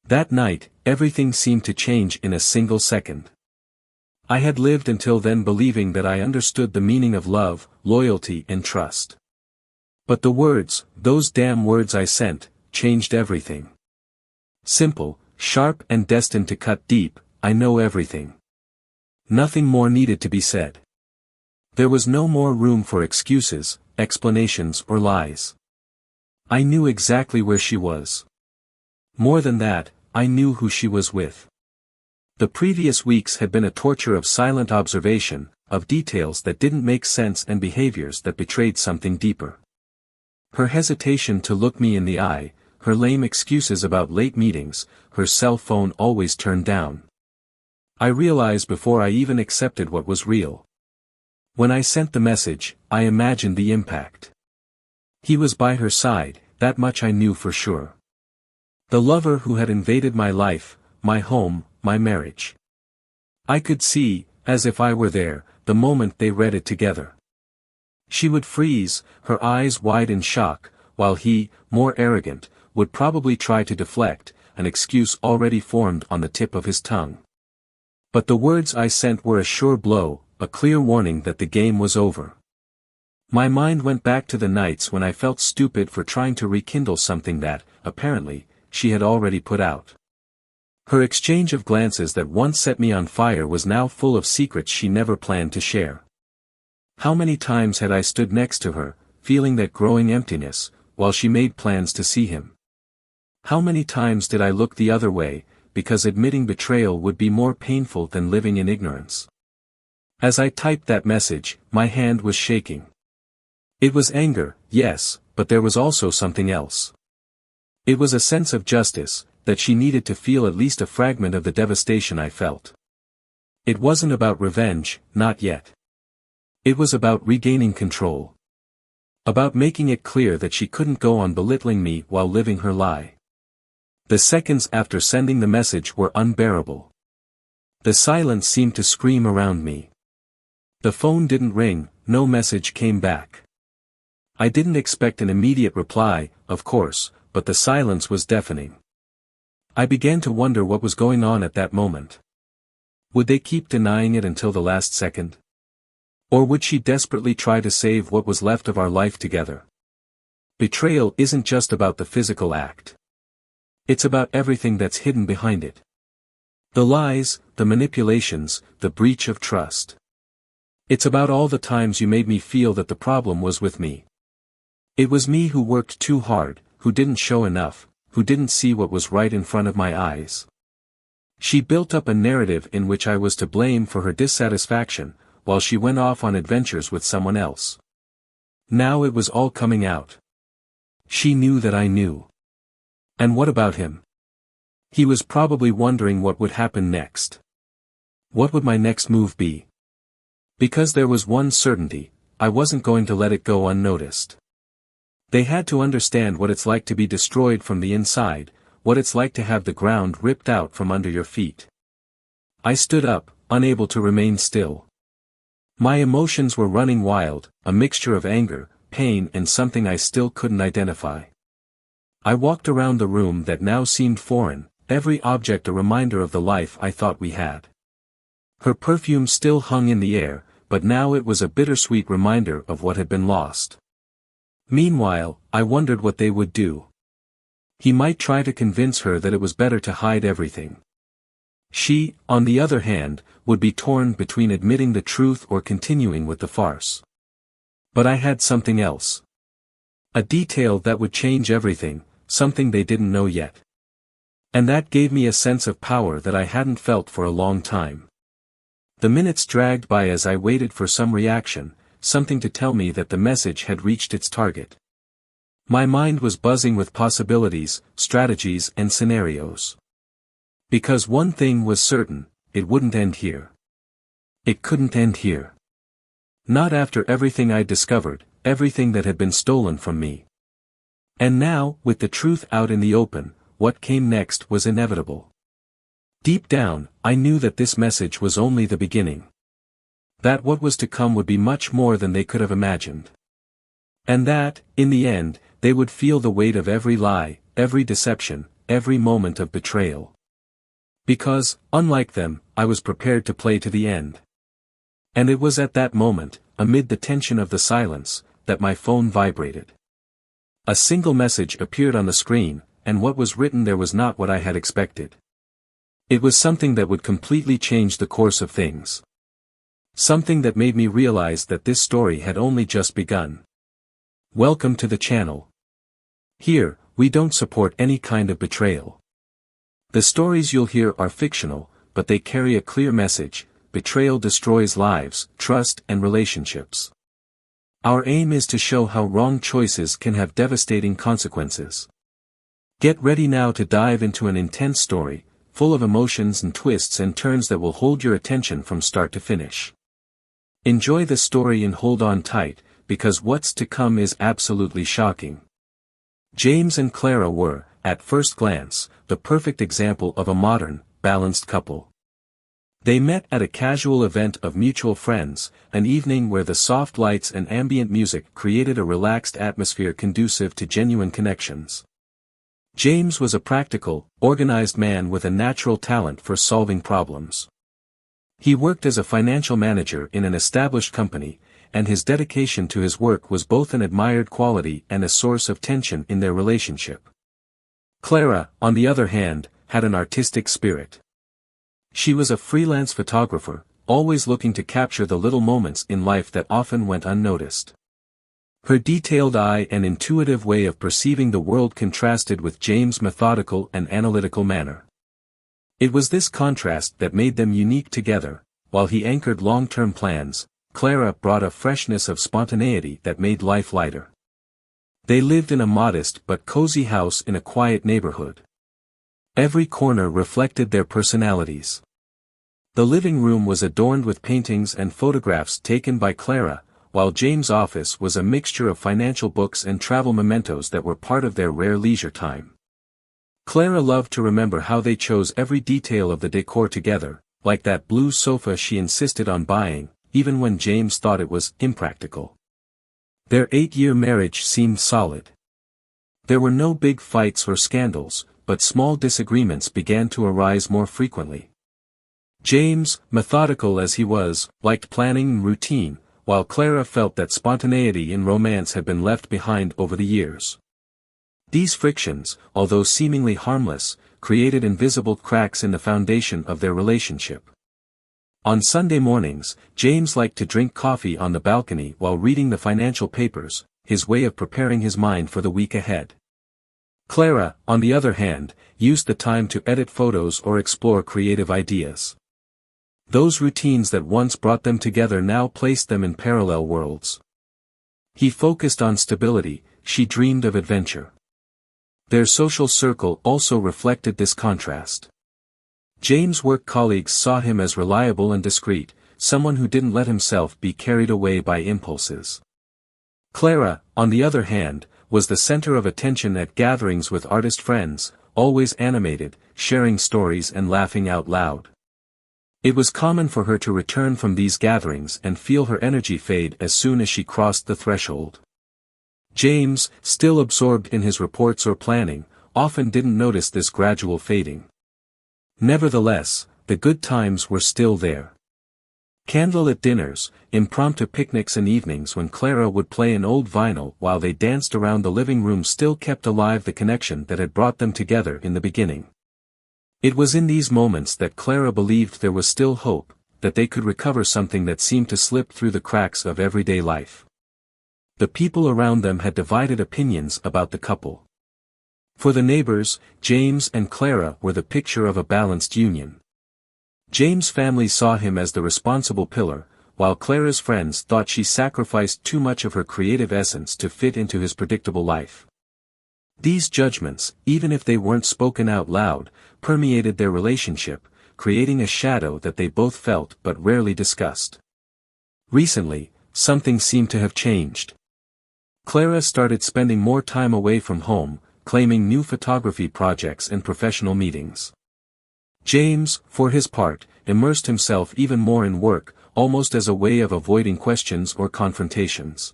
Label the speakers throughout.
Speaker 1: That night, everything seemed to change in a single second. I had lived until then believing that I understood the meaning of love, loyalty and trust. But the words, those damn words I sent, changed everything. Simple, sharp and destined to cut deep, I know everything. Nothing more needed to be said. There was no more room for excuses, explanations or lies. I knew exactly where she was. More than that, I knew who she was with. The previous weeks had been a torture of silent observation, of details that didn't make sense and behaviors that betrayed something deeper. Her hesitation to look me in the eye, her lame excuses about late meetings, her cell phone always turned down. I realized before I even accepted what was real. When I sent the message, I imagined the impact. He was by her side, that much I knew for sure. The lover who had invaded my life, my home, my marriage. I could see, as if I were there, the moment they read it together. She would freeze, her eyes wide in shock, while he, more arrogant, would probably try to deflect, an excuse already formed on the tip of his tongue. But the words I sent were a sure blow, a clear warning that the game was over. My mind went back to the nights when I felt stupid for trying to rekindle something that, apparently, she had already put out. Her exchange of glances that once set me on fire was now full of secrets she never planned to share. How many times had I stood next to her, feeling that growing emptiness, while she made plans to see him? How many times did I look the other way, because admitting betrayal would be more painful than living in ignorance? As I typed that message, my hand was shaking. It was anger, yes, but there was also something else. It was a sense of justice, that she needed to feel at least a fragment of the devastation I felt. It wasn't about revenge, not yet. It was about regaining control. About making it clear that she couldn't go on belittling me while living her lie. The seconds after sending the message were unbearable. The silence seemed to scream around me. The phone didn't ring, no message came back. I didn't expect an immediate reply, of course, but the silence was deafening. I began to wonder what was going on at that moment. Would they keep denying it until the last second? Or would she desperately try to save what was left of our life together? Betrayal isn't just about the physical act. It's about everything that's hidden behind it. The lies, the manipulations, the breach of trust. It's about all the times you made me feel that the problem was with me. It was me who worked too hard, who didn't show enough, who didn't see what was right in front of my eyes. She built up a narrative in which I was to blame for her dissatisfaction, while she went off on adventures with someone else. Now it was all coming out. She knew that I knew. And what about him? He was probably wondering what would happen next. What would my next move be? Because there was one certainty, I wasn't going to let it go unnoticed. They had to understand what it's like to be destroyed from the inside, what it's like to have the ground ripped out from under your feet. I stood up, unable to remain still. My emotions were running wild, a mixture of anger, pain and something I still couldn't identify. I walked around the room that now seemed foreign, every object a reminder of the life I thought we had. Her perfume still hung in the air, but now it was a bittersweet reminder of what had been lost. Meanwhile, I wondered what they would do. He might try to convince her that it was better to hide everything. She, on the other hand, would be torn between admitting the truth or continuing with the farce. But I had something else. A detail that would change everything, something they didn't know yet. And that gave me a sense of power that I hadn't felt for a long time. The minutes dragged by as I waited for some reaction, something to tell me that the message had reached its target. My mind was buzzing with possibilities, strategies and scenarios. Because one thing was certain, it wouldn't end here. It couldn't end here. Not after everything I'd discovered, everything that had been stolen from me. And now, with the truth out in the open, what came next was inevitable. Deep down, I knew that this message was only the beginning. That what was to come would be much more than they could have imagined. And that, in the end, they would feel the weight of every lie, every deception, every moment of betrayal. Because, unlike them, I was prepared to play to the end. And it was at that moment, amid the tension of the silence, that my phone vibrated. A single message appeared on the screen, and what was written there was not what I had expected. It was something that would completely change the course of things. Something that made me realize that this story had only just begun. Welcome to the channel. Here, we don't support any kind of betrayal. The stories you'll hear are fictional, but they carry a clear message: betrayal destroys lives, trust, and relationships. Our aim is to show how wrong choices can have devastating consequences. Get ready now to dive into an intense story, full of emotions and twists and turns that will hold your attention from start to finish. Enjoy the story and hold on tight, because what's to come is absolutely shocking. James and Clara were, at first glance, the perfect example of a modern, balanced couple. They met at a casual event of mutual friends, an evening where the soft lights and ambient music created a relaxed atmosphere conducive to genuine connections. James was a practical, organized man with a natural talent for solving problems. He worked as a financial manager in an established company, and his dedication to his work was both an admired quality and a source of tension in their relationship. Clara, on the other hand, had an artistic spirit. She was a freelance photographer, always looking to capture the little moments in life that often went unnoticed. Her detailed eye and intuitive way of perceiving the world contrasted with James' methodical and analytical manner. It was this contrast that made them unique together. While he anchored long-term plans, Clara brought a freshness of spontaneity that made life lighter. They lived in a modest but cozy house in a quiet neighborhood. Every corner reflected their personalities. The living room was adorned with paintings and photographs taken by Clara, while James' office was a mixture of financial books and travel mementos that were part of their rare leisure time. Clara loved to remember how they chose every detail of the decor together, like that blue sofa she insisted on buying, even when James thought it was impractical. Their 8-year marriage seemed solid. There were no big fights or scandals, but small disagreements began to arise more frequently. James, methodical as he was, liked planning and routine, while Clara felt that spontaneity in romance had been left behind over the years. These frictions, although seemingly harmless, created invisible cracks in the foundation of their relationship. On Sunday mornings, James liked to drink coffee on the balcony while reading the financial papers, his way of preparing his mind for the week ahead. Clara, on the other hand, used the time to edit photos or explore creative ideas. Those routines that once brought them together now placed them in parallel worlds. He focused on stability, she dreamed of adventure. Their social circle also reflected this contrast. James' work colleagues saw him as reliable and discreet, someone who didn't let himself be carried away by impulses. Clara, on the other hand, was the center of attention at gatherings with artist friends, always animated, sharing stories and laughing out loud. It was common for her to return from these gatherings and feel her energy fade as soon as she crossed the threshold. James, still absorbed in his reports or planning, often didn't notice this gradual fading. Nevertheless, the good times were still there. Candlelit dinners, impromptu picnics and evenings when Clara would play an old vinyl while they danced around the living room still kept alive the connection that had brought them together in the beginning. It was in these moments that Clara believed there was still hope, that they could recover something that seemed to slip through the cracks of everyday life. The people around them had divided opinions about the couple. For the neighbors, James and Clara were the picture of a balanced union. James' family saw him as the responsible pillar, while Clara's friends thought she sacrificed too much of her creative essence to fit into his predictable life. These judgments, even if they weren't spoken out loud, permeated their relationship, creating a shadow that they both felt but rarely discussed. Recently, something seemed to have changed. Clara started spending more time away from home, claiming new photography projects and professional meetings. James, for his part, immersed himself even more in work, almost as a way of avoiding questions or confrontations.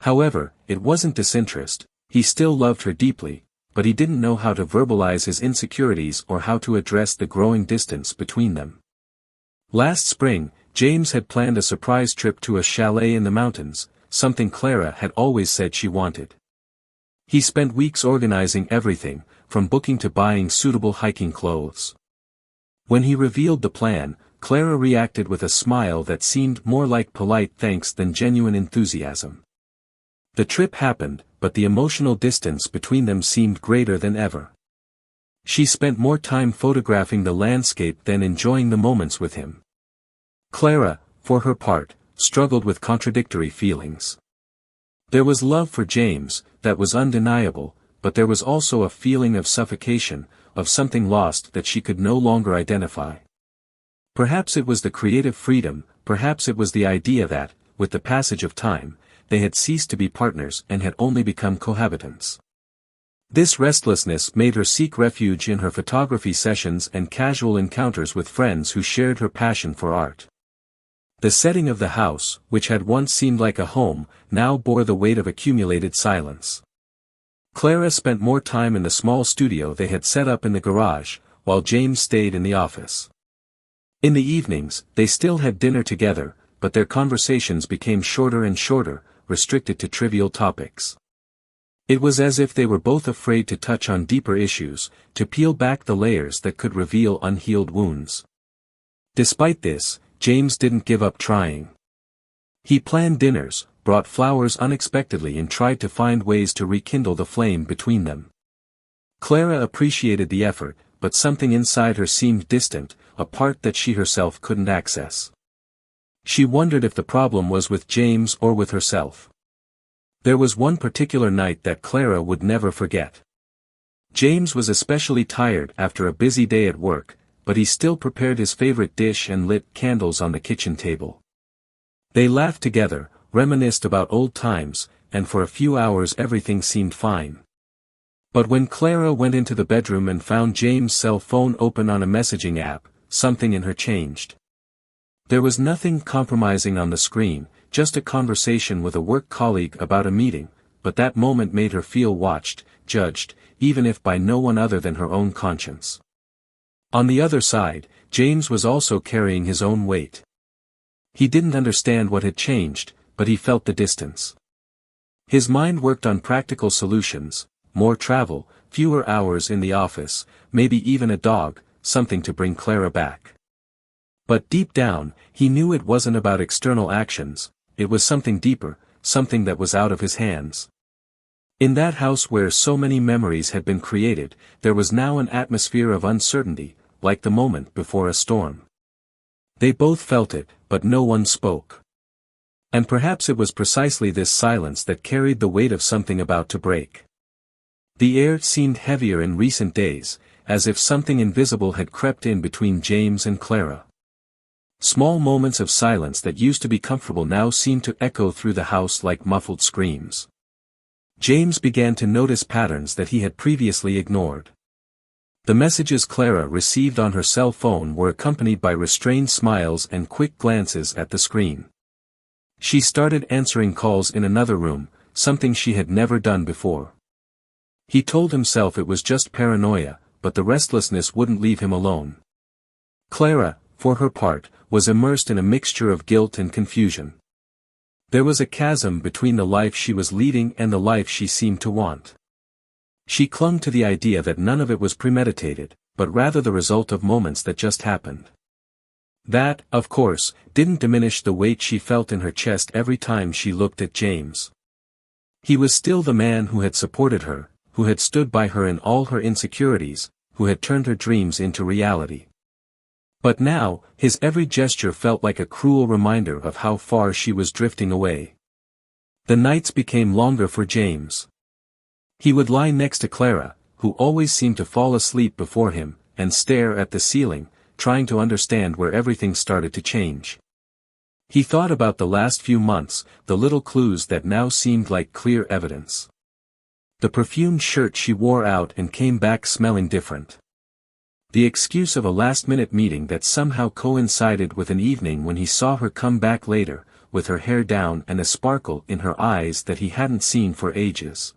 Speaker 1: However, it wasn't disinterest, he still loved her deeply, but he didn't know how to verbalize his insecurities or how to address the growing distance between them. Last spring, James had planned a surprise trip to a chalet in the mountains, something Clara had always said she wanted. He spent weeks organizing everything, from booking to buying suitable hiking clothes. When he revealed the plan, Clara reacted with a smile that seemed more like polite thanks than genuine enthusiasm. The trip happened, but the emotional distance between them seemed greater than ever. She spent more time photographing the landscape than enjoying the moments with him. Clara, for her part, struggled with contradictory feelings. There was love for James, that was undeniable, but there was also a feeling of suffocation, of something lost that she could no longer identify. Perhaps it was the creative freedom, perhaps it was the idea that, with the passage of time, they had ceased to be partners and had only become cohabitants. This restlessness made her seek refuge in her photography sessions and casual encounters with friends who shared her passion for art. The setting of the house, which had once seemed like a home, now bore the weight of accumulated silence. Clara spent more time in the small studio they had set up in the garage, while James stayed in the office. In the evenings, they still had dinner together, but their conversations became shorter and shorter, restricted to trivial topics. It was as if they were both afraid to touch on deeper issues, to peel back the layers that could reveal unhealed wounds. Despite this, James didn't give up trying. He planned dinners, brought flowers unexpectedly and tried to find ways to rekindle the flame between them. Clara appreciated the effort, but something inside her seemed distant, a part that she herself couldn't access. She wondered if the problem was with James or with herself. There was one particular night that Clara would never forget. James was especially tired after a busy day at work, but he still prepared his favorite dish and lit candles on the kitchen table. They laughed together, reminisced about old times, and for a few hours everything seemed fine. But when Clara went into the bedroom and found James' cell phone open on a messaging app, something in her changed. There was nothing compromising on the screen, just a conversation with a work colleague about a meeting, but that moment made her feel watched, judged, even if by no one other than her own conscience. On the other side, James was also carrying his own weight. He didn't understand what had changed, but he felt the distance. His mind worked on practical solutions, more travel, fewer hours in the office, maybe even a dog, something to bring Clara back. But deep down, he knew it wasn't about external actions, it was something deeper, something that was out of his hands. In that house where so many memories had been created, there was now an atmosphere of uncertainty, like the moment before a storm. They both felt it, but no one spoke. And perhaps it was precisely this silence that carried the weight of something about to break. The air seemed heavier in recent days, as if something invisible had crept in between James and Clara. Small moments of silence that used to be comfortable now seemed to echo through the house like muffled screams. James began to notice patterns that he had previously ignored. The messages Clara received on her cell phone were accompanied by restrained smiles and quick glances at the screen. She started answering calls in another room, something she had never done before. He told himself it was just paranoia, but the restlessness wouldn't leave him alone. Clara, for her part, was immersed in a mixture of guilt and confusion. There was a chasm between the life she was leading and the life she seemed to want. She clung to the idea that none of it was premeditated, but rather the result of moments that just happened. That, of course, didn't diminish the weight she felt in her chest every time she looked at James. He was still the man who had supported her, who had stood by her in all her insecurities, who had turned her dreams into reality. But now, his every gesture felt like a cruel reminder of how far she was drifting away. The nights became longer for James. He would lie next to Clara, who always seemed to fall asleep before him, and stare at the ceiling, trying to understand where everything started to change. He thought about the last few months, the little clues that now seemed like clear evidence. The perfumed shirt she wore out and came back smelling different. The excuse of a last-minute meeting that somehow coincided with an evening when he saw her come back later, with her hair down and a sparkle in her eyes that he hadn't seen for ages.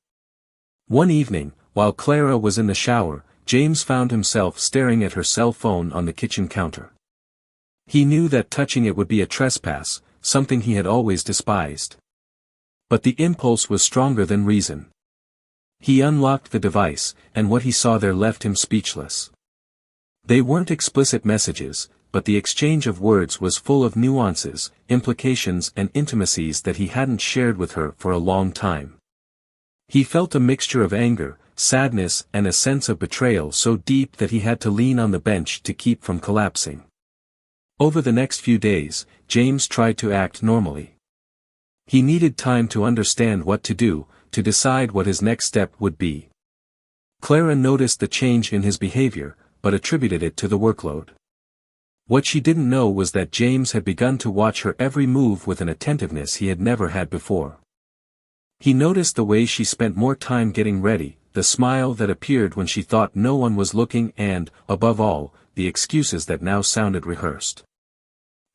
Speaker 1: One evening, While Clara was in the shower, James found himself staring at her cell phone on the kitchen counter. He knew that touching it would be a trespass, something he had always despised. But the impulse was stronger than reason. He unlocked the device, and what he saw there left him speechless. They weren't explicit messages, but the exchange of words was full of nuances, implications and intimacies that he hadn't shared with her for a long time. He felt a mixture of anger, sadness and a sense of betrayal so deep that he had to lean on the bench to keep from collapsing. Over the next few days, James tried to act normally. He needed time to understand what to do, to decide what his next step would be. Clara noticed the change in his behavior, but attributed it to the workload. What she didn't know was that James had begun to watch her every move with an attentiveness he had never had before. He noticed the way she spent more time getting ready, the smile that appeared when she thought no one was looking and, above all, the excuses that now sounded rehearsed.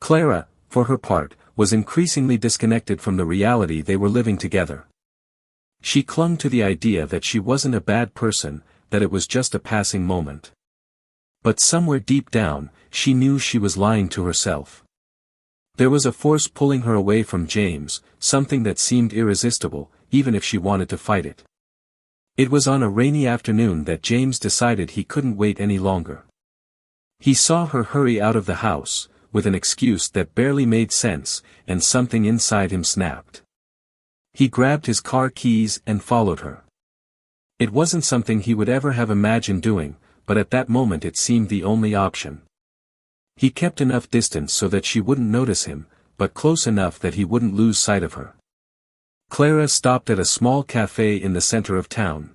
Speaker 1: Clara, for her part, was increasingly disconnected from the reality they were living together. She clung to the idea that she wasn't a bad person, that it was just a passing moment. But somewhere deep down, she knew she was lying to herself. There was a force pulling her away from James, something that seemed irresistible, even if she wanted to fight it. It was on a rainy afternoon that James decided he couldn't wait any longer. He saw her hurry out of the house, with an excuse that barely made sense, and something inside him snapped. He grabbed his car keys and followed her. It wasn't something he would ever have imagined doing, but at that moment it seemed the only option. He kept enough distance so that she wouldn't notice him, but close enough that he wouldn't lose sight of her. Clara stopped at a small cafe in the center of town.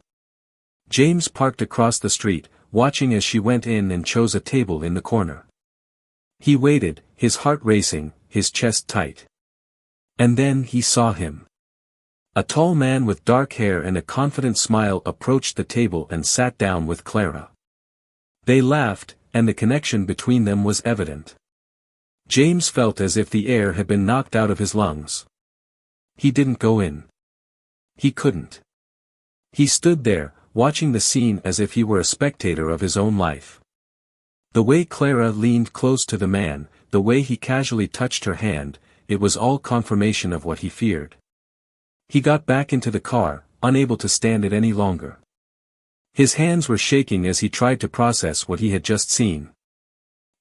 Speaker 1: James parked across the street, watching as she went in and chose a table in the corner. He waited, his heart racing, his chest tight. And then he saw him. A tall man with dark hair and a confident smile approached the table and sat down with Clara. They laughed, and the connection between them was evident. James felt as if the air had been knocked out of his lungs. He didn't go in. He couldn't. He stood there, watching the scene as if he were a spectator of his own life. The way Clara leaned close to the man, the way he casually touched her hand, it was all confirmation of what he feared. He got back into the car, unable to stand it any longer. His hands were shaking as he tried to process what he had just seen.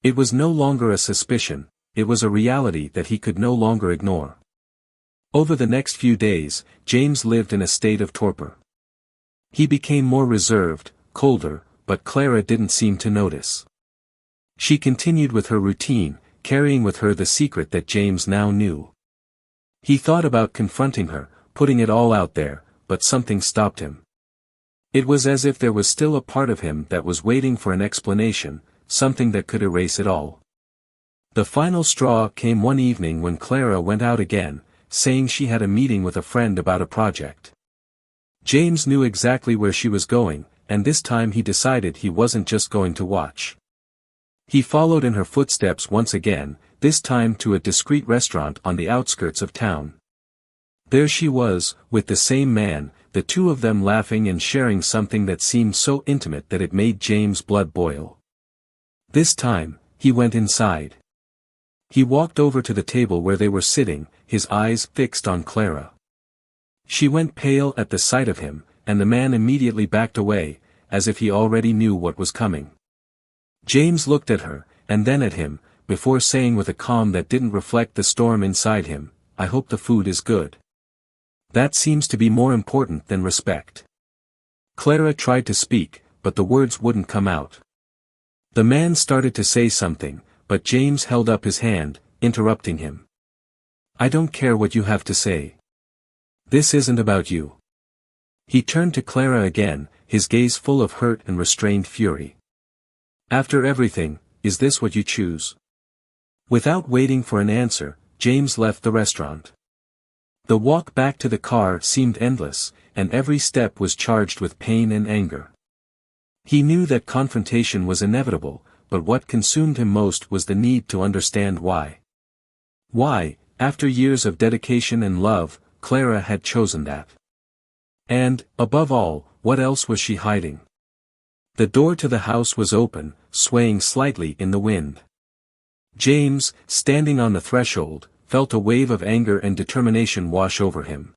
Speaker 1: It was no longer a suspicion, it was a reality that he could no longer ignore. Over the next few days, James lived in a state of torpor. He became more reserved, colder, but Clara didn't seem to notice. She continued with her routine, carrying with her the secret that James now knew. He thought about confronting her, putting it all out there, but something stopped him. It was as if there was still a part of him that was waiting for an explanation, something that could erase it all. The final straw came one evening when Clara went out again, saying she had a meeting with a friend about a project. James knew exactly where she was going, and this time he decided he wasn't just going to watch. He followed in her footsteps once again, this time to a discreet restaurant on the outskirts of town. There she was, with the same man, the two of them laughing and sharing something that seemed so intimate that it made James' blood boil. This time, he went inside. He walked over to the table where they were sitting, his eyes fixed on Clara. She went pale at the sight of him, and the man immediately backed away, as if he already knew what was coming. James looked at her, and then at him, before saying with a calm that didn't reflect the storm inside him, "I hope the food is good. That seems to be more important than respect." Clara tried to speak, but the words wouldn't come out. The man started to say something, but James held up his hand, interrupting him. "I don't care what you have to say. This isn't about you." He turned to Clara again, his gaze full of hurt and restrained fury. "After everything, is this what you choose?" Without waiting for an answer, James left the restaurant. The walk back to the car seemed endless, and every step was charged with pain and anger. He knew that confrontation was inevitable, but what consumed him most was the need to understand why. Why, after years of dedication and love, Clara had chosen that. And, above all, what else was she hiding? The door to the house was open, swaying slightly in the wind. James, standing on the threshold, felt a wave of anger and determination wash over him.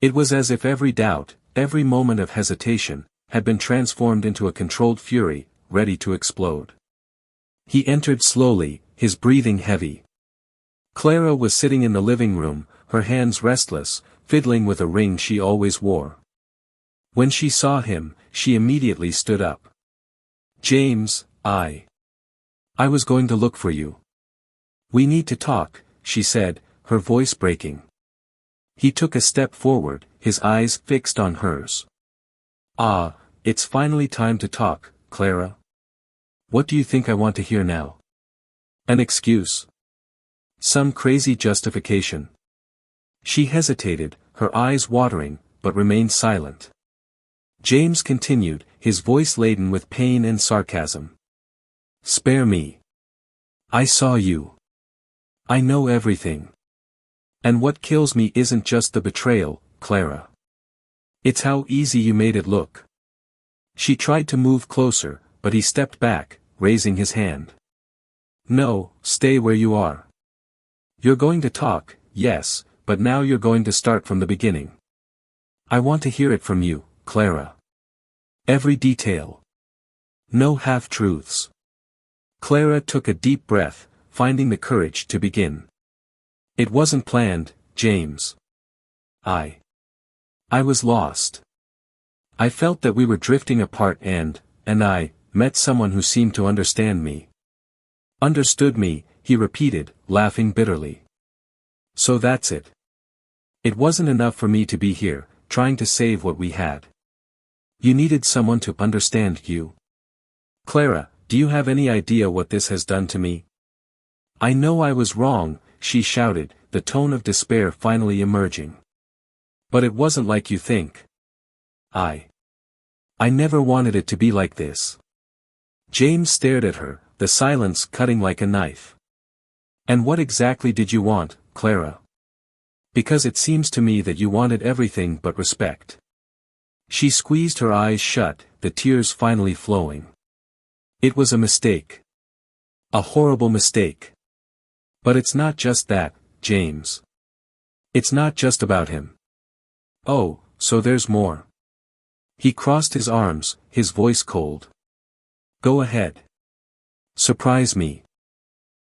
Speaker 1: It was as if every doubt, every moment of hesitation, had been transformed into a controlled fury, ready to explode. He entered slowly, his breathing heavy. Clara was sitting in the living room, her hands restless, fiddling with a ring she always wore. When she saw him, she immediately stood up. "James, I was going to look for you. We need to talk," she said, her voice breaking. He took a step forward, his eyes fixed on hers. "Ah, it's finally time to talk, Clara. What do you think I want to hear now? An excuse? Some crazy justification?" She hesitated, her eyes watering, but remained silent. James continued, his voice laden with pain and sarcasm. "Spare me. I saw you. I know everything. And what kills me isn't just the betrayal, Clara. It's how easy you made it look." She tried to move closer, but he stepped back, raising his hand. "No, stay where you are. You're going to talk, yes, but now you're going to start from the beginning. I want to hear it from you, Clara. Every detail. No half-truths." Clara took a deep breath, finding the courage to begin. "It wasn't planned, James. I was lost. I felt that we were drifting apart and I met someone who seemed to understand me." "Understood me," he repeated, laughing bitterly. "So that's it. It wasn't enough for me to be here, trying to save what we had. You needed someone to understand you. Clara, do you have any idea what this has done to me?" "I know I was wrong," she shouted, the tone of despair finally emerging. "But it wasn't like you think. I never wanted it to be like this." James stared at her, the silence cutting like a knife. "And what exactly did you want, Clara? Because it seems to me that you wanted everything but respect." She squeezed her eyes shut, the tears finally flowing. "It was a mistake. A horrible mistake. But it's not just that, James. It's not just about him. Oh, so there's more." He crossed his arms, his voice cold. "Go ahead. Surprise me."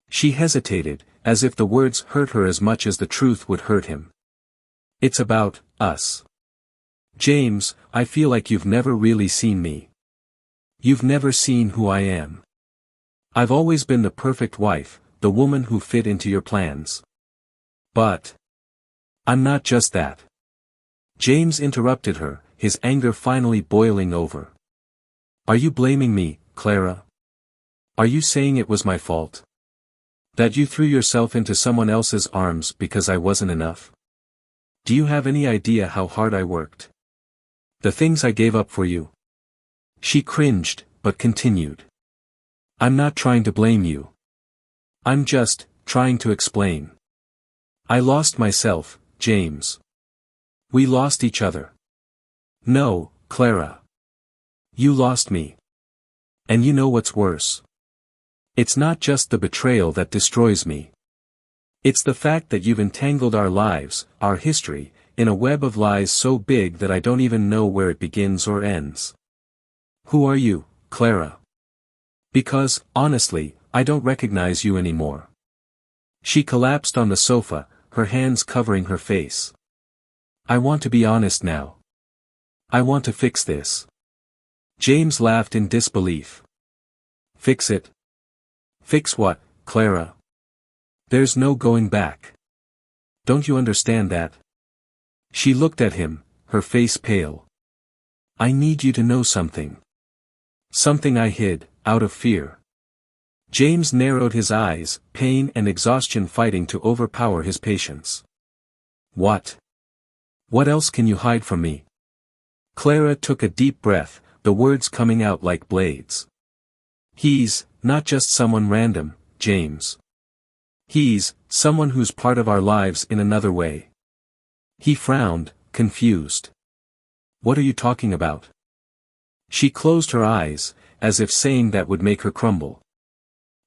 Speaker 1: She hesitated, as if the words hurt her as much as the truth would hurt him. "It's about us. James, I feel like you've never really seen me. You've never seen who I am. I've always been the perfect wife, the woman who fit into your plans. But I'm not just that." James interrupted her, his anger finally boiling over. "Are you blaming me, Clara? Are you saying it was my fault? That you threw yourself into someone else's arms because I wasn't enough? Do you have any idea how hard I worked? The things I gave up for you?" She cringed, but continued. "I'm not trying to blame you. I'm just trying to explain. I lost myself, James. We lost each other. No, Clara. You lost me. And you know what's worse? It's not just the betrayal that destroys me. It's the fact that you've entangled our lives, our history, in a web of lies so big that I don't even know where it begins or ends. Who are you, Clara? Because, honestly, I don't recognize you anymore." She collapsed on the sofa, her hands covering her face. "I want to be honest now. I want to fix this." James laughed in disbelief. "Fix it? Fix what, Clara? There's no going back. Don't you understand that?" She looked at him, her face pale. "I need you to know something. Something I hid, out of fear." James narrowed his eyes, pain and exhaustion fighting to overpower his patience. "What? What else can you hide from me?" Clara took a deep breath, the words coming out like blades. "He's not just someone random, James. He's someone who's part of our lives in another way." He frowned, confused. What are you talking about? She closed her eyes, as if saying that would make her crumble.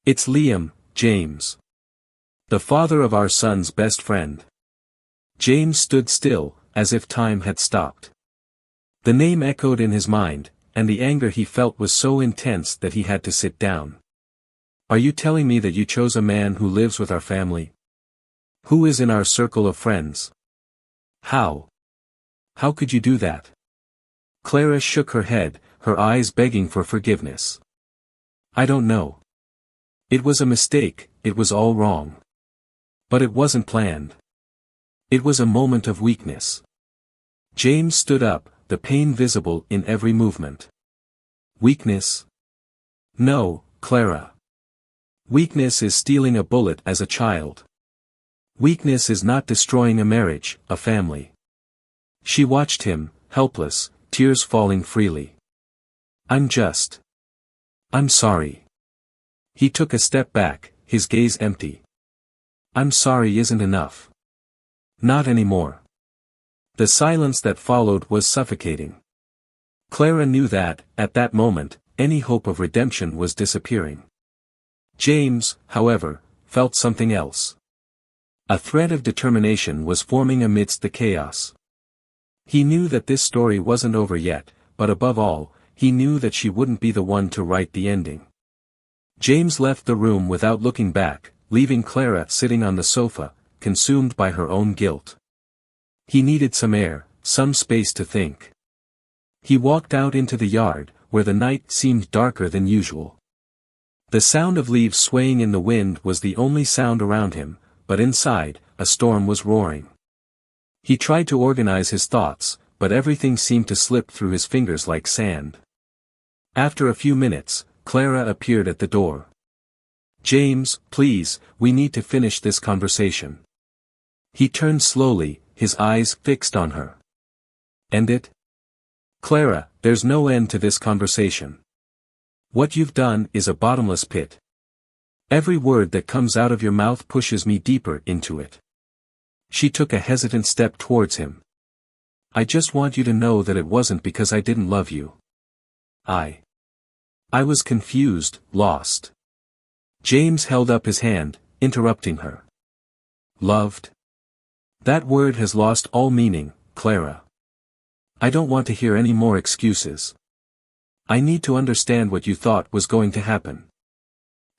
Speaker 1: It's Liam, James. The father of our son's best friend. James stood still, as if time had stopped. The name echoed in his mind, and the anger he felt was so intense that he had to sit down. Are you telling me that you chose a man who lives with our family? Who is in our circle of friends? How? How could you do that? Clara shook her head, her eyes begging for forgiveness. I don't know. It was a mistake, it was all wrong. But it wasn't planned. It was a moment of weakness. James stood up, the pain visible in every movement. Weakness? No, Clara. Weakness is stealing a bullet as a child. Weakness is not destroying a marriage, a family. She watched him, helpless, tears falling freely. I'm sorry. He took a step back, his gaze empty. I'm sorry isn't enough. Not anymore. The silence that followed was suffocating. Clara knew that, at that moment, any hope of redemption was disappearing. James, however, felt something else. A thread of determination was forming amidst the chaos. He knew that this story wasn't over yet, but above all, he knew that she wouldn't be the one to write the ending. James left the room without looking back, leaving Clara sitting on the sofa, consumed by her own guilt. He needed some air, some space to think. He walked out into the yard, where the night seemed darker than usual. The sound of leaves swaying in the wind was the only sound around him, but inside, a storm was roaring. He tried to organize his thoughts, but everything seemed to slip through his fingers like sand. After a few minutes, Clara appeared at the door. James, please, we need to finish this conversation. He turned slowly, his eyes fixed on her. End it? Clara, there's no end to this conversation. What you've done is a bottomless pit. Every word that comes out of your mouth pushes me deeper into it. She took a hesitant step towards him. I just want you to know that it wasn't because I didn't love you. I was confused, lost. James held up his hand, interrupting her. Loved? That word has lost all meaning, Clara. I don't want to hear any more excuses. I need to understand what you thought was going to happen.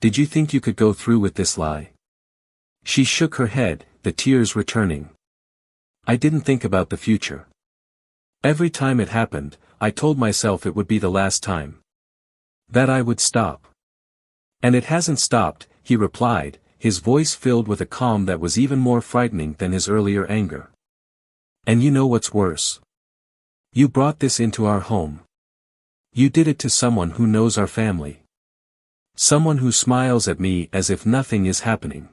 Speaker 1: Did you think you could go through with this lie? She shook her head, the tears returning. I didn't think about the future. Every time it happened, I told myself it would be the last time. That I would stop. And it hasn't stopped, he replied, his voice filled with a calm that was even more frightening than his earlier anger. And you know what's worse? You brought this into our home. You did it to someone who knows our family. Someone who smiles at me as if nothing is happening.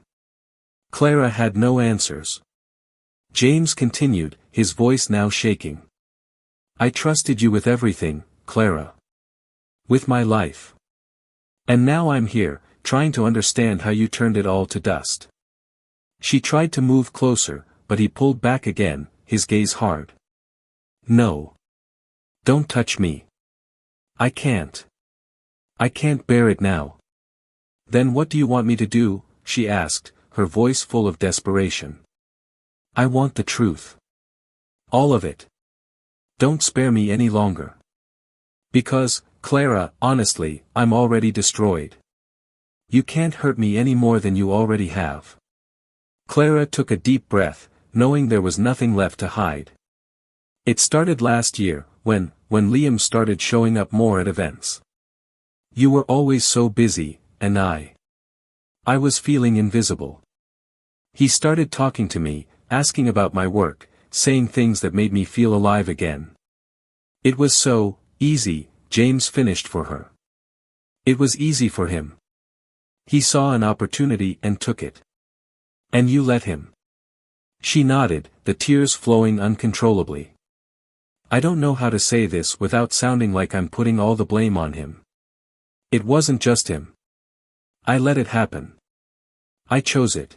Speaker 1: Clara had no answers. James continued, his voice now shaking. I trusted you with everything, Clara. With my life. And now I'm here, trying to understand how you turned it all to dust. She tried to move closer, but he pulled back again, his gaze hard. No. Don't touch me. I can't. I can't bear it now. Then what do you want me to do? She asked, her voice full of desperation. I want the truth. All of it. Don't spare me any longer. Because, Clara, honestly, I'm already destroyed. You can't hurt me any more than you already have. Clara took a deep breath, knowing there was nothing left to hide. It started last year, when Liam started showing up more at events. You were always so busy, and I was feeling invisible. He started talking to me, asking about my work, saying things that made me feel alive again. It was so easy, James finished for her. It was easy for him. He saw an opportunity and took it. And you let him. She nodded, the tears flowing uncontrollably. I don't know how to say this without sounding like I'm putting all the blame on him. It wasn't just him. I let it happen. I chose it.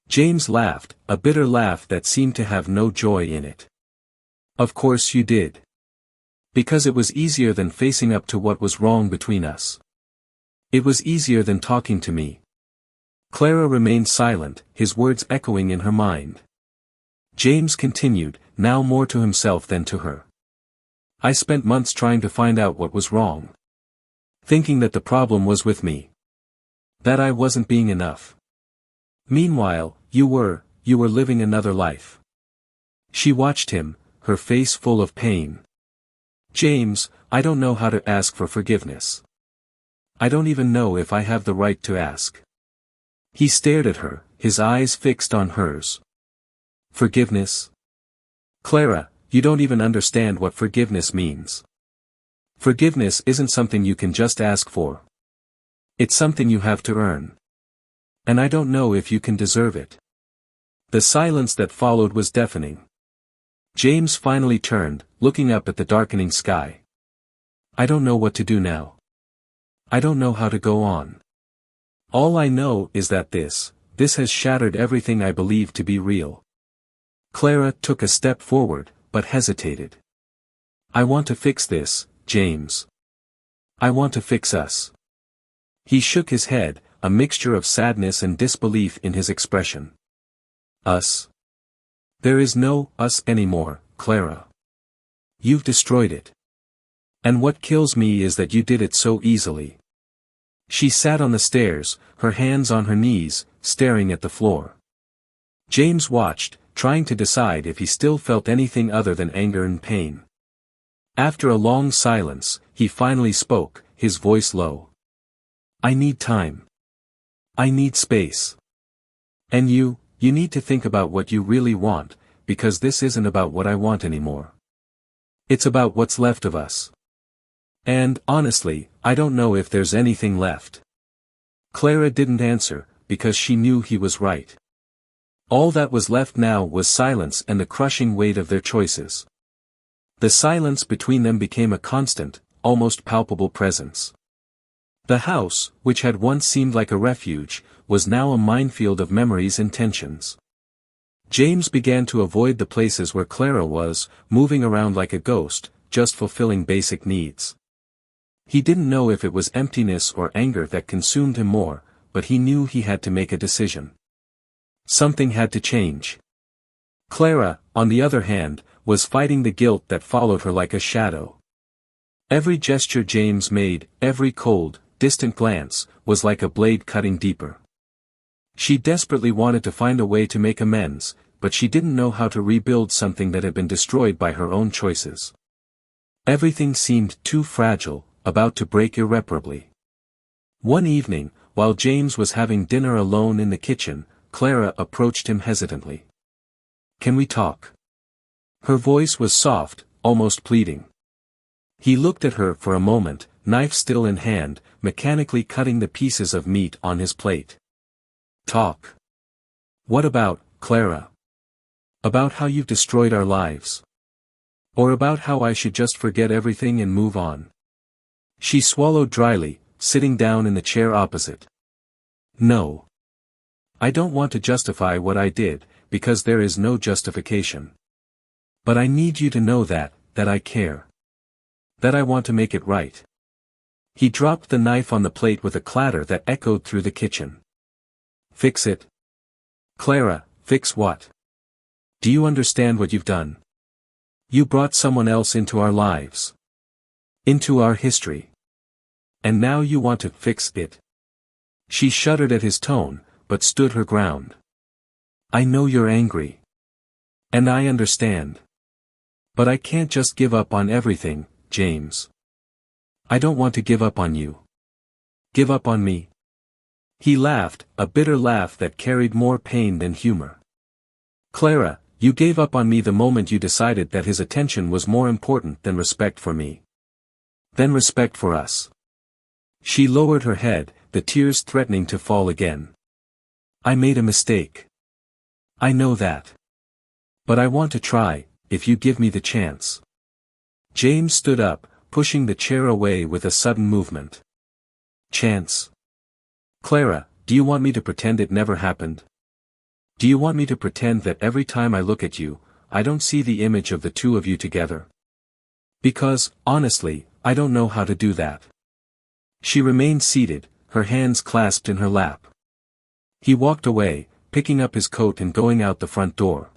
Speaker 1: James laughed, a bitter laugh that seemed to have no joy in it. Of course you did. Because it was easier than facing up to what was wrong between us. It was easier than talking to me. Clara remained silent, his words echoing in her mind. James continued, now more to himself than to her. I spent months trying to find out what was wrong. Thinking that the problem was with me. That I wasn't being enough. Meanwhile, you were living another life. She watched him, her face full of pain. James, I don't know how to ask for forgiveness. I don't even know if I have the right to ask. He stared at her, his eyes fixed on hers. Forgiveness? Clara, you don't even understand what forgiveness means. Forgiveness isn't something you can just ask for. It's something you have to earn. And I don't know if you can deserve it. The silence that followed was deafening. James finally turned, looking up at the darkening sky. I don't know what to do now. I don't know how to go on. All I know is that this has shattered everything I believed to be real. Clara took a step forward, but hesitated. I want to fix this, James. I want to fix us. He shook his head, a mixture of sadness and disbelief in his expression. Us? There is no us anymore, Clara. You've destroyed it. And what kills me is that you did it so easily. She sat on the stairs, her hands on her knees, staring at the floor. James watched, trying to decide if he still felt anything other than anger and pain. After a long silence, he finally spoke, his voice low. I need time. I need space. And you need to think about what you really want, because this isn't about what I want anymore. It's about what's left of us. And, honestly, I don't know if there's anything left. Clara didn't answer, because she knew he was right. All that was left now was silence and the crushing weight of their choices. The silence between them became a constant, almost palpable presence. The house, which had once seemed like a refuge, was now a minefield of memories and tensions. James began to avoid the places where Clara was, moving around like a ghost, just fulfilling basic needs. He didn't know if it was emptiness or anger that consumed him more, but he knew he had to make a decision. Something had to change. Clara, on the other hand, was fighting the guilt that followed her like a shadow. Every gesture James made, every cold, distant glance, was like a blade cutting deeper. She desperately wanted to find a way to make amends, but she didn't know how to rebuild something that had been destroyed by her own choices. Everything seemed too fragile, about to break irreparably. One evening, while James was having dinner alone in the kitchen, Clara approached him hesitantly. Can we talk? Her voice was soft, almost pleading. He looked at her for a moment, knife still in hand, mechanically cutting the pieces of meat on his plate. Talk. What about, Clara? About how you've destroyed our lives? Or about how I should just forget everything and move on? She swallowed dryly, sitting down in the chair opposite. No. I don't want to justify what I did, because there is no justification. But I need you to know that I care. That I want to make it right. He dropped the knife on the plate with a clatter that echoed through the kitchen. Fix it. Clara, fix what? Do you understand what you've done? You brought someone else into our lives. Into our history. And now you want to fix it. She shuddered at his tone, but stood her ground. I know you're angry. And I understand. But I can't just give up on everything, James. I don't want to give up on you. Give up on me. He laughed, a bitter laugh that carried more pain than humor. Clara, you gave up on me the moment you decided that his attention was more important than respect for me. Than respect for us. She lowered her head, the tears threatening to fall again. I made a mistake. I know that. But I want to try, if you give me the chance. James stood up, pushing the chair away with a sudden movement. Chance. Clara, do you want me to pretend it never happened? Do you want me to pretend that every time I look at you, I don't see the image of the two of you together? Because, honestly, I don't know how to do that. She remained seated, her hands clasped in her lap. He walked away, picking up his coat and going out the front door.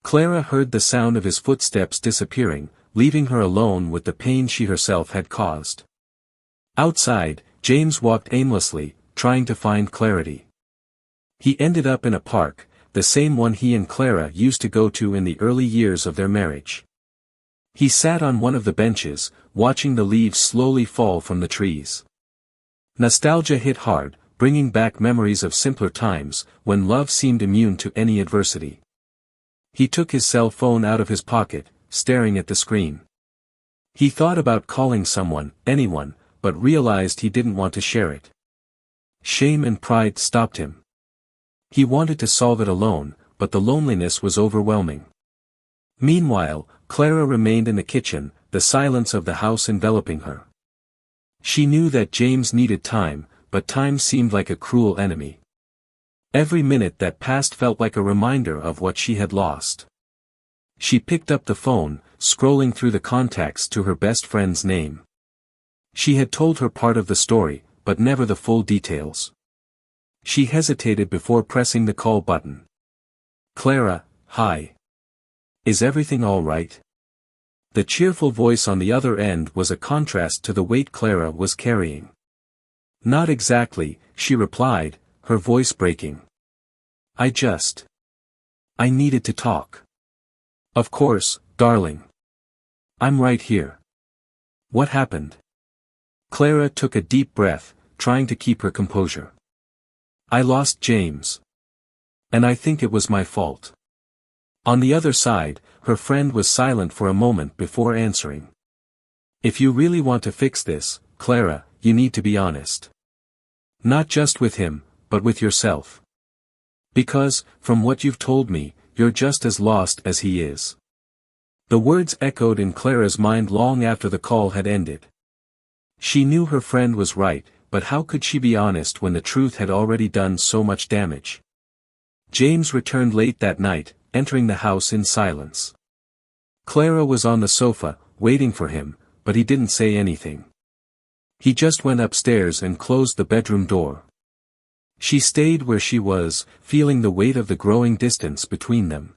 Speaker 1: Clara heard the sound of his footsteps disappearing, leaving her alone with the pain she herself had caused. Outside, James walked aimlessly, trying to find clarity. He ended up in a park, the same one he and Clara used to go to in the early years of their marriage. He sat on one of the benches, watching the leaves slowly fall from the trees. Nostalgia hit hard, bringing back memories of simpler times, when love seemed immune to any adversity. He took his cell phone out of his pocket, staring at the screen. He thought about calling someone, anyone, but realized he didn't want to share it. Shame and pride stopped him. He wanted to solve it alone, but the loneliness was overwhelming. Meanwhile, Clara remained in the kitchen, the silence of the house enveloping her. She knew that James needed time, but time seemed like a cruel enemy. Every minute that passed felt like a reminder of what she had lost. She picked up the phone, scrolling through the contacts to her best friend's name. She had told her part of the story, but never the full details. She hesitated before pressing the call button. Clara, hi. Is everything all right? The cheerful voice on the other end was a contrast to the weight Clara was carrying. Not exactly, she replied, her voice breaking. I needed to talk. Of course, darling. I'm right here. What happened? Clara took a deep breath, trying to keep her composure. I lost James. And I think it was my fault. On the other side, her friend was silent for a moment before answering. If you really want to fix this, Clara, you need to be honest. Not just with him, but with yourself. Because, from what you've told me, you're just as lost as he is. The words echoed in Clara's mind long after the call had ended. She knew her friend was right, but how could she be honest when the truth had already done so much damage? James returned late that night, entering the house in silence. Clara was on the sofa, waiting for him, but he didn't say anything. He just went upstairs and closed the bedroom door. She stayed where she was, feeling the weight of the growing distance between them.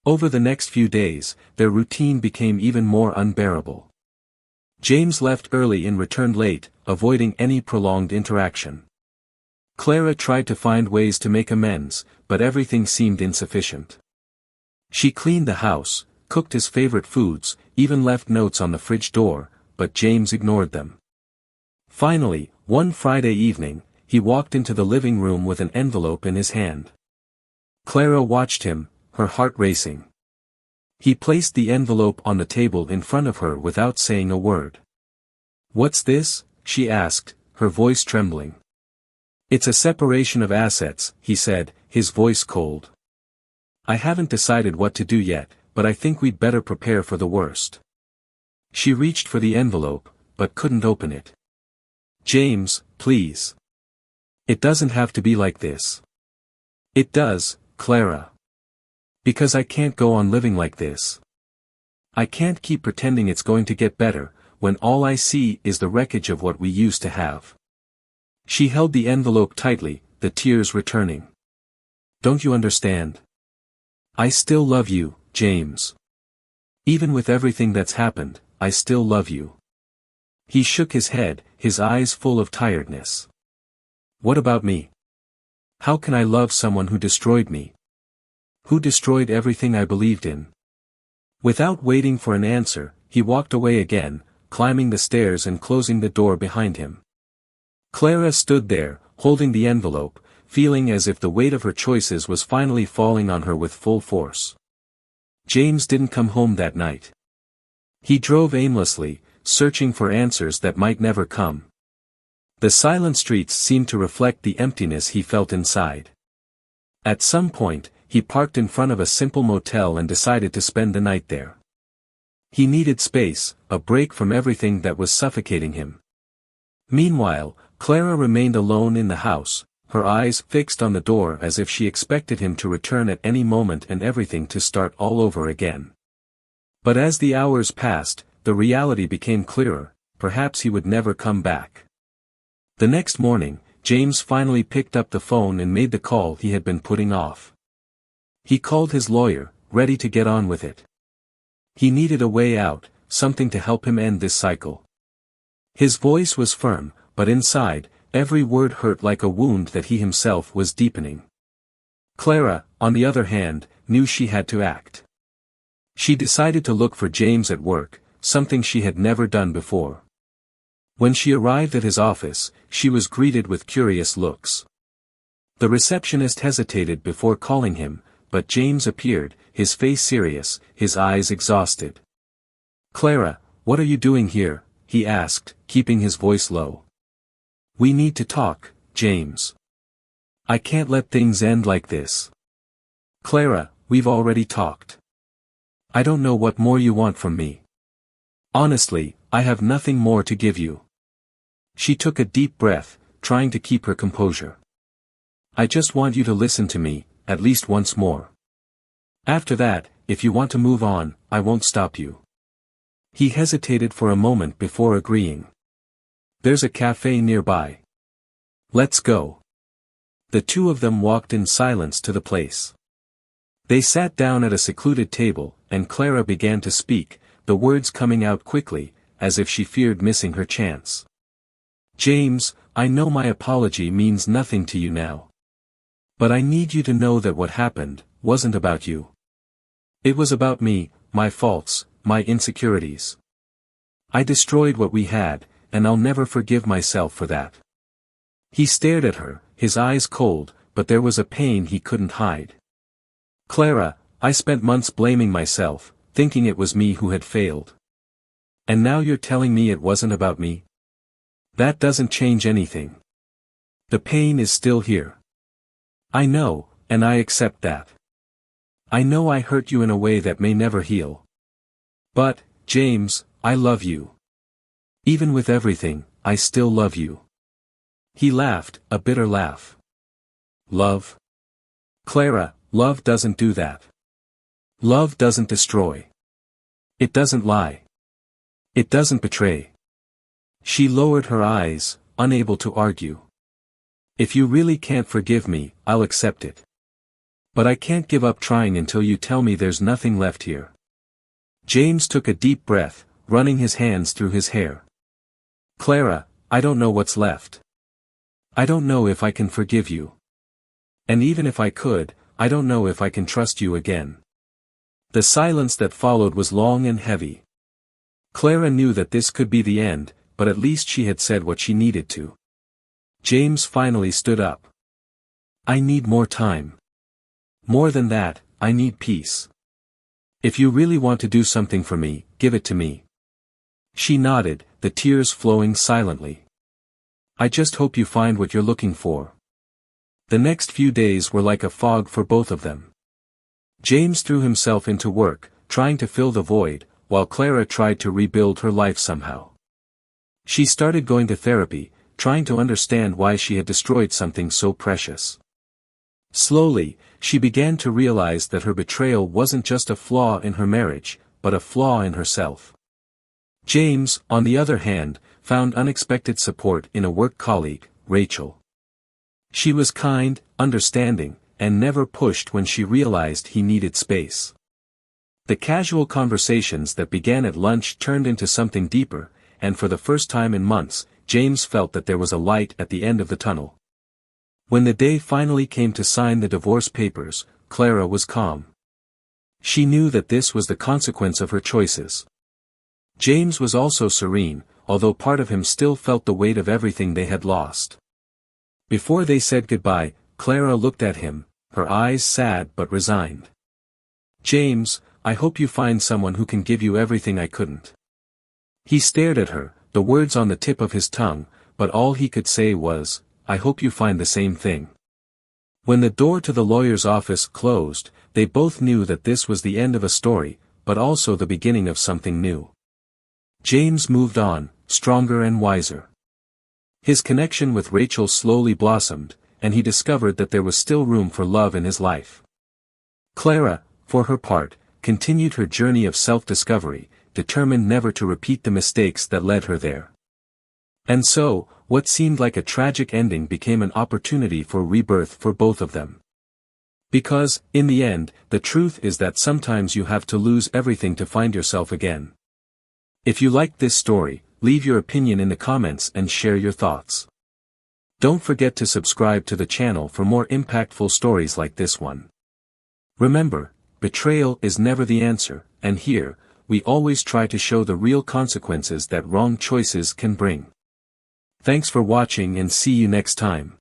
Speaker 1: Over the next few days, their routine became even more unbearable. James left early and returned late, avoiding any prolonged interaction. Clara tried to find ways to make amends, but everything seemed insufficient. She cleaned the house, cooked his favorite foods, even left notes on the fridge door, but James ignored them. Finally, one Friday evening, he walked into the living room with an envelope in his hand. Clara watched him, her heart racing. He placed the envelope on the table in front of her without saying a word. What's this? She asked, her voice trembling. It's a separation of assets, he said, his voice cold. I haven't decided what to do yet, but I think we'd better prepare for the worst. She reached for the envelope, but couldn't open it. James, please. It doesn't have to be like this. It does, Clara. Because I can't go on living like this. I can't keep pretending it's going to get better, when all I see is the wreckage of what we used to have. She held the envelope tightly, the tears returning. Don't you understand? I still love you, James. Even with everything that's happened, I still love you. He shook his head, his eyes full of tiredness. What about me? How can I love someone who destroyed me? Who destroyed everything I believed in? Without waiting for an answer, he walked away again, climbing the stairs and closing the door behind him. Clara stood there, holding the envelope, feeling as if the weight of her choices was finally falling on her with full force. James didn't come home that night. He drove aimlessly, searching for answers that might never come. The silent streets seemed to reflect the emptiness he felt inside. At some point, he parked in front of a simple motel and decided to spend the night there. He needed space, a break from everything that was suffocating him. Meanwhile, Clara remained alone in the house, her eyes fixed on the door as if she expected him to return at any moment and everything to start all over again. But as the hours passed, the reality became clearer: perhaps he would never come back. The next morning, James finally picked up the phone and made the call he had been putting off. He called his lawyer, ready to get on with it. He needed a way out, something to help him end this cycle. His voice was firm, but inside, every word hurt like a wound that he himself was deepening. Clara, on the other hand, knew she had to act. She decided to look for James at work, something she had never done before. When she arrived at his office, she was greeted with curious looks. The receptionist hesitated before calling him, but James appeared, his face serious, his eyes exhausted. "Clara, what are you doing here?" he asked, keeping his voice low. "We need to talk, James. I can't let things end like this." "Clara, we've already talked. I don't know what more you want from me. Honestly, I have nothing more to give you." She took a deep breath, trying to keep her composure. "I just want you to listen to me, at least once more. After that, if you want to move on, I won't stop you." He hesitated for a moment before agreeing. "There's a cafe nearby. Let's go." The two of them walked in silence to the place. They sat down at a secluded table, and Clara began to speak, the words coming out quickly, as if she feared missing her chance. "James, I know my apology means nothing to you now. But I need you to know that what happened wasn't about you. It was about me, my faults, my insecurities. I destroyed what we had, and I'll never forgive myself for that." He stared at her, his eyes cold, but there was a pain he couldn't hide. "Clara, I spent months blaming myself, thinking it was me who had failed. And now you're telling me it wasn't about me? That doesn't change anything. The pain is still here. I know, and I accept that. I know I hurt you in a way that may never heal. But, James, I love you. Even with everything, I still love you." He laughed, a bitter laugh. "Love? Clara, love doesn't do that. Love doesn't destroy. It doesn't lie. It doesn't betray." She lowered her eyes, unable to argue. "If you really can't forgive me, I'll accept it. But I can't give up trying until you tell me there's nothing left here." James took a deep breath, running his hands through his hair. "Clara, I don't know what's left. I don't know if I can forgive you. And even if I could, I don't know if I can trust you again." The silence that followed was long and heavy. Clara knew that this could be the end, but at least she had said what she needed to. James finally stood up. "I need more time. More than that, I need peace. If you really want to do something for me, give it to me." She nodded, the tears flowing silently. "I just hope you find what you're looking for." The next few days were like a fog for both of them. James threw himself into work, trying to fill the void, while Clara tried to rebuild her life somehow. She started going to therapy, trying to understand why she had destroyed something so precious. Slowly, she began to realize that her betrayal wasn't just a flaw in her marriage, but a flaw in herself. James, on the other hand, found unexpected support in a work colleague, Rachel. She was kind, understanding, and never pushed when she realized he needed space. The casual conversations that began at lunch turned into something deeper, and for the first time in months, James felt that there was a light at the end of the tunnel. When the day finally came to sign the divorce papers, Clara was calm. She knew that this was the consequence of her choices. James was also serene, although part of him still felt the weight of everything they had lost. Before they said goodbye, Clara looked at him, her eyes sad but resigned. "James, I hope you find someone who can give you everything I couldn't." He stared at her, the words on the tip of his tongue, but all he could say was, "I hope you find the same thing." When the door to the lawyer's office closed, they both knew that this was the end of a story, but also the beginning of something new. James moved on, stronger and wiser. His connection with Rachel slowly blossomed, and he discovered that there was still room for love in his life. Clara, for her part, continued her journey of self-discovery, determined never to repeat the mistakes that led her there. And so, what seemed like a tragic ending became an opportunity for rebirth for both of them. Because, in the end, the truth is that sometimes you have to lose everything to find yourself again. If you liked this story, leave your opinion in the comments and share your thoughts. Don't forget to subscribe to the channel for more impactful stories like this one. Remember, betrayal is never the answer, and here, we always try to show the real consequences that wrong choices can bring. Thanks for watching and see you next time.